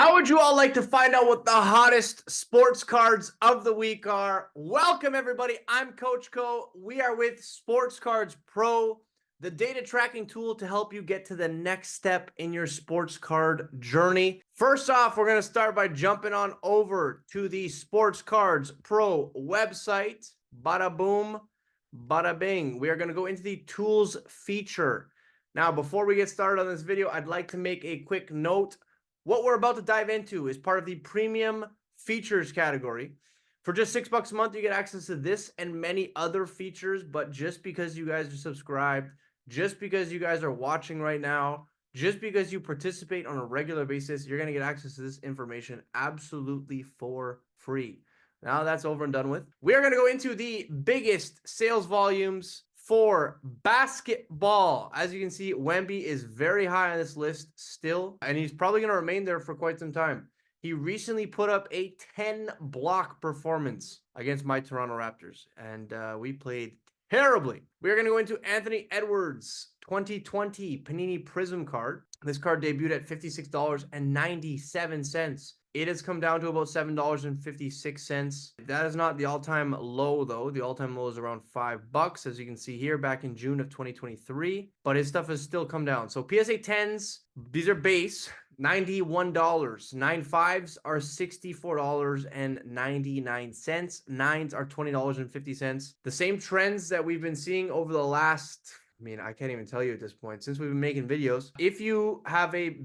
How would you all like to find out what the hottest sports cards of the week are? Welcome, everybody. I'm Coach Co. We are with Sports Cards Pro, the data tracking tool to help you get to the next step in your sports card journey. First off, we're going to start by jumping on over to the Sports Cards Pro website. Bada boom, bada bing. We are going to go into the tools feature. Now, before we get started on this video, I'd like to make a quick note. What we're about to dive into is part of the premium features category. For just $6 a month, you get access to this and many other features. But just because you guys are subscribed, just because you guys are watching right now, just because you participate on a regular basis, you're going to get access to this information absolutely for free. Now that's over and done with. We are going to go into the biggest sales volumes for basketball. As you can see, Wemby is very high on this list still, and he's probably going to remain there for quite some time. He recently put up a 10-block performance against my Toronto Raptors, and we played terribly. We're going to go into Anthony Edwards 2020 Panini Prism card. This card debuted at $56.97. It has come down to about $7.56. That is not the all-time low, though. The all-time low is around $5, as you can see here, back in June of 2023. But his stuff has still come down. So PSA 10s, these are base, $91. 9.5s are $64.99. 9s are $20.50. The same trends that we've been seeing over the last, I can't even tell you at this point, since we've been making videos. If you have a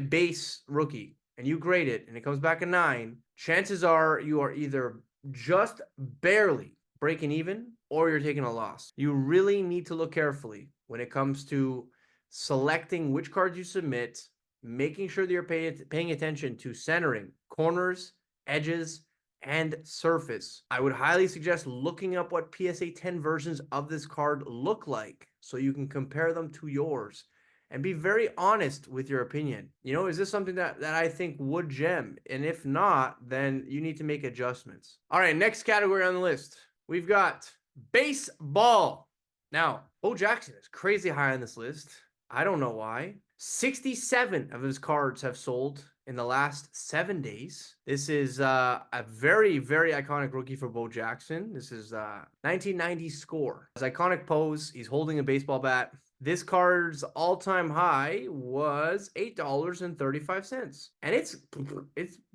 base rookie, and you grade it, and it comes back a 9, chances are you are either just barely breaking even or you're taking a loss. You really need to look carefully when it comes to selecting which cards you submit, making sure that you're paying attention to centering, corners, edges, and surface. I would highly suggest looking up what PSA 10 versions of this card look like so you can compare them to yours. And be very honest with your opinion. Is this something that I think would gem? And if not, then you need to make adjustments. All right, next category on the list. We've got baseball. Now, Bo Jackson is crazy high on this list. I don't know why. 67 of his cards have sold in the last 7 days. This is a very, very iconic rookie for Bo Jackson. This is 1990 score. His iconic pose, he's holding a baseball bat. This card's all-time high was $8.35. And it's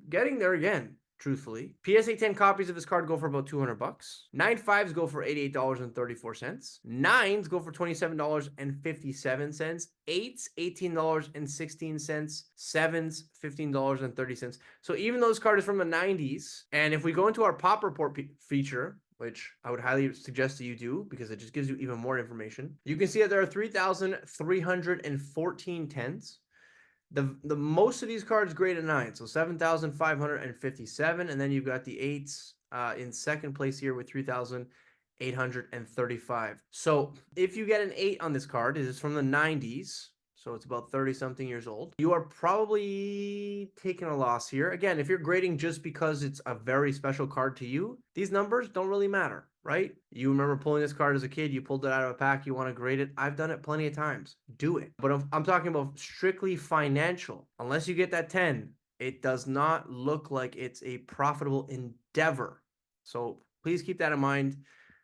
getting there again, truthfully. PSA 10 copies of this card go for about $200. 9.5s go for $88.34. 9s go for $27.57. 8s, $18.16. 7s, $15.30. So even though this card is from the 90s, and if we go into our pop report feature, which I would highly suggest that you do because it just gives you even more information, you can see that there are 3,314 10s. The most of these cards graded 9, so 7,557, and then you've got the 8s in second place here with 3,835. So if you get an 8 on this card, it is from the 90s. So it's about 30-something years old. You are probably taking a loss here. Again, if you're grading just because it's a very special card to you, these numbers don't really matter, right? You remember pulling this card as a kid, you pulled it out of a pack, you want to grade it. I've done it plenty of times. Do it. But I'm talking about strictly financial. Unless you get that 10, it does not look like it's a profitable endeavor. So please keep that in mind.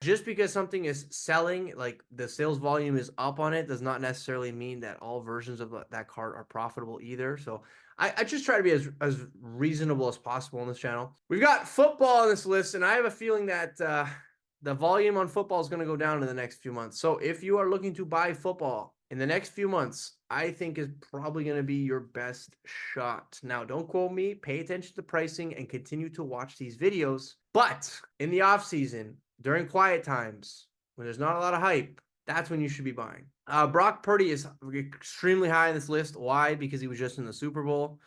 Just because something is selling, like the sales volume is up on it, does not necessarily mean that all versions of that card are profitable either. So I just try to be as reasonable as possible on this channel. We've got football on this list, and I have a feeling that the volume on football is going to go down in the next few months. So if you are looking to buy football in the next few months, I think is probably going to be your best shot. Now, don't quote me. Pay attention to pricing and continue to watch these videos. But in the off season, during quiet times, when there's not a lot of hype, that's when you should be buying. Brock Purdy is extremely high on this list. Why? Because he was just in the Super Bowl.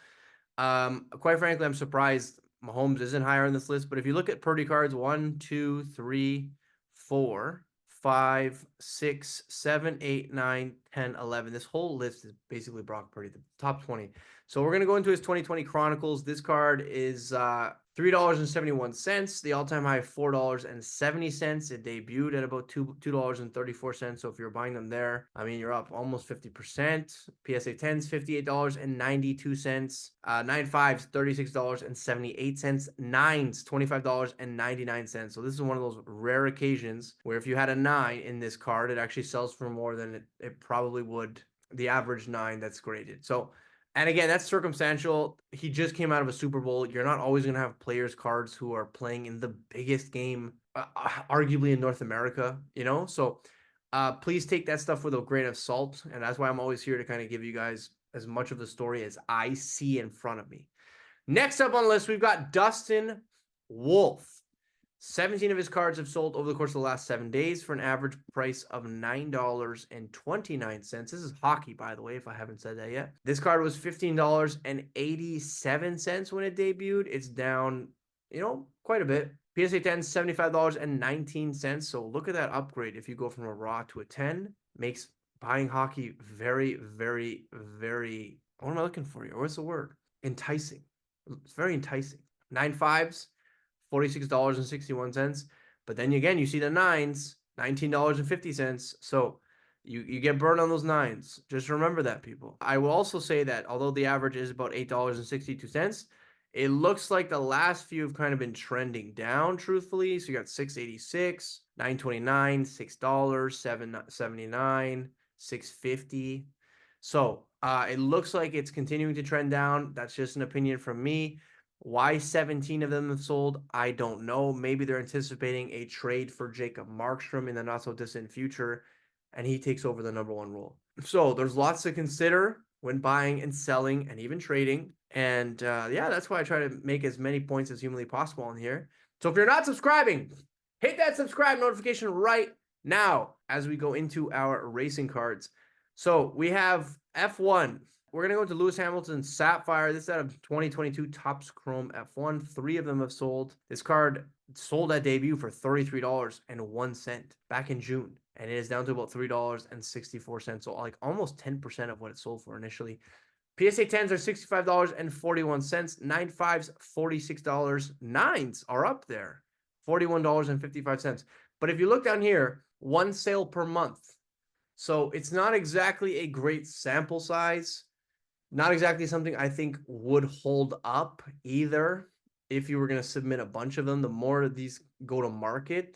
Quite frankly, I'm surprised Mahomes isn't higher on this list. But if you look at Purdy cards, 1, 2, 3, 4, 5, 6, 7, 8, 9, 10, 11. This whole list is basically Brock Purdy, the top 20. So we're going to go into his 2020 Chronicles. This card is $3.71. The all-time high, $4.70. It debuted at about $2.34. So if you're buying them there, I mean, you're up almost 50%. PSA 10s, $58.92. 95s, $36.78. 9s, $25.99. So this is one of those rare occasions where if you had a 9 in this card, it actually sells for more than it probably would the average 9 that's graded. So, and again, that's circumstantial. He just came out of a Super Bowl. You're not always going to have players cards who are playing in the biggest game, arguably in North America, you know? So please take that stuff with a grain of salt. And that's why I'm always here to kind of give you guys as much of the story as I see in front of me. Next up on the list, we've got Dustin Wolf. 17 of his cards have sold over the course of the last 7 days for an average price of $9.29. This is hockey, by the way, if I haven't said that yet. This card was $15.87 when it debuted. It's down, you know, quite a bit. PSA 10, $75.19. So look at that upgrade. If you go from a raw to a 10, makes buying hockey very, very, very, what am I looking for here? What's the word? Enticing. It's very enticing. 9.5s. $46.61. But then again, you see the 9s, $19.50. So you get burned on those 9s. Just remember that, people. I will also say that although the average is about $8.62, it looks like the last few have kind of been trending down, truthfully. So you got $6.86, $9.29, $6, $7.79, $6.50. So it looks like it's continuing to trend down. That's just an opinion from me. Why 17 of them have sold, I don't know. Maybe they're anticipating a trade for Jacob Markstrom in the not-so-distant future, and he takes over the #1 role. So there's lots to consider when buying and selling and even trading. And yeah, that's why I try to make as many points as humanly possible on here. So if you're not subscribing, hit that subscribe notification right now as we go into our racing cards. So we have F1. We're going to go into Lewis Hamilton's Sapphire. This is out of 2022 Topps Chrome F1. 3 of them have sold. This card sold at debut for $33.01 back in June. And it is down to about $3.64. So like almost 10% of what it sold for initially. PSA 10s are $65.41. 9.5s, $46. 9s are up there. $41.55. But if you look down here, 1 sale per month. So it's not exactly a great sample size. Not exactly something I think would hold up either. If you were going to submit a bunch of them, the more these go to market,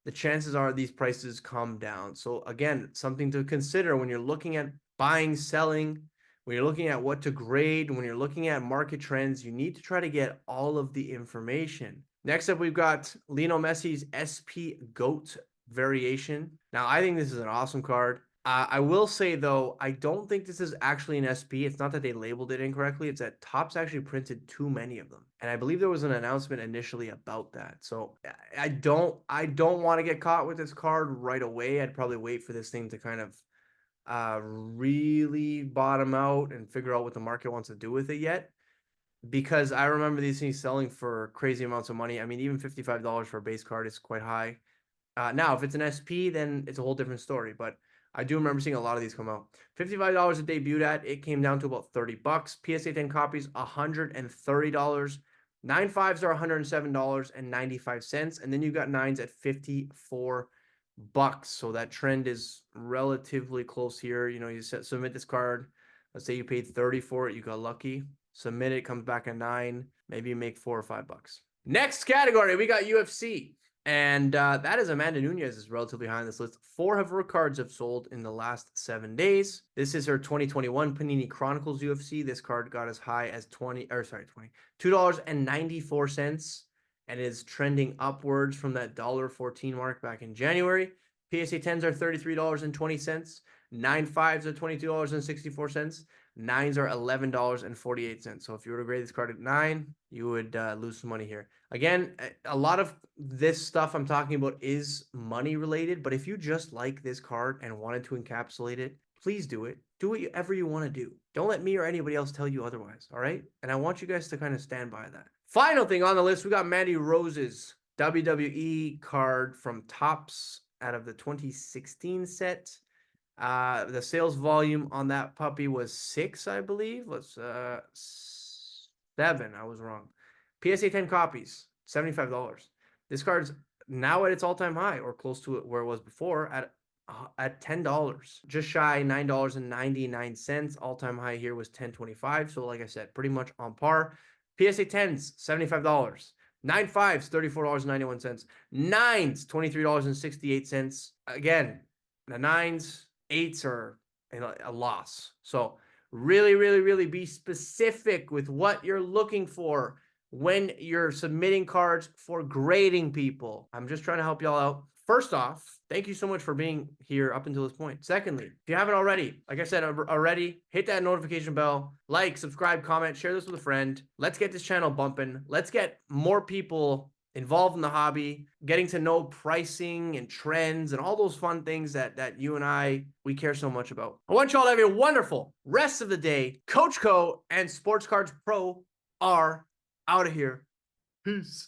the chances are these prices come down. So again, something to consider when you're looking at buying, selling, when you're looking at what to grade, when you're looking at market trends, you need to try to get all of the information. Next up, we've got Lionel Messi's SP GOAT variation. Now, I think this is an awesome card. I will say, though, I don't think this is actually an SP. It's not that they labeled it incorrectly. It's that Topps actually printed too many of them. And I believe there was an announcement initially about that. So I don't want to get caught with this card right away. I'd probably wait for this thing to kind of really bottom out and figure out what the market wants to do with it yet. Because I remember these things selling for crazy amounts of money. I mean, even $55 for a base card is quite high. Now, if it's an SP, then it's a whole different story. But I do remember seeing a lot of these come out. $55 it debuted at. It came down to about $30. PSA 10 copies, $130. 9.5s are $107.95. And then you've got 9s at $54. So that trend is relatively close here. You know, you submit this card. Let's say you paid $30 for it. You got lucky. Submit it, comes back at 9. Maybe you make $4 or $5. Next category, we got UFC. And that is Amanda Nunes is relatively high on this list. 4 of her cards have sold in the last 7 days. This is her 2021 Panini Chronicles UFC. This card got as high as $2.94 and is trending upwards from that $1.14 mark back in January. PSA 10s are $33.20. 9.5s are $22.64. 9s are $11.48. So if you were to grade this card at 9, you would lose some money here. Again, a lot of this stuff I'm talking about is money related, but if you just like this card and wanted to encapsulate it, please do it. Do whatever you want to do. Don't let me or anybody else tell you otherwise, all right? And I want you guys to kind of stand by that. Final thing on the list, we got Mandy Rose's WWE card from Topps out of the 2016 set. The sales volume on that puppy was 6, I believe. Let's 7. I was wrong. PSA 10 copies, $75. This card's now at its all-time high, or close to it where it was before, at $10, just shy $9.99. All-time high here was $10.25. So like I said, pretty much on par. PSA 10s, $75. 9.5s, $34.91. 9s, $23.68. Again, the 9s, 8s are a loss. So really, really, really be specific with what you're looking for when you're submitting cards for grading people. I'm just trying to help y'all out. First off, thank you so much for being here up until this point. Secondly, if you haven't already, like I said already, hit that notification bell, like, subscribe, comment, share this with a friend. Let's get this channel bumping. Let's get more people involved in the hobby, getting to know pricing and trends and all those fun things that you and we care so much about. I want y'all to have a wonderful rest of the day. Coach Co and Sports Cards Pro are out of here. Peace.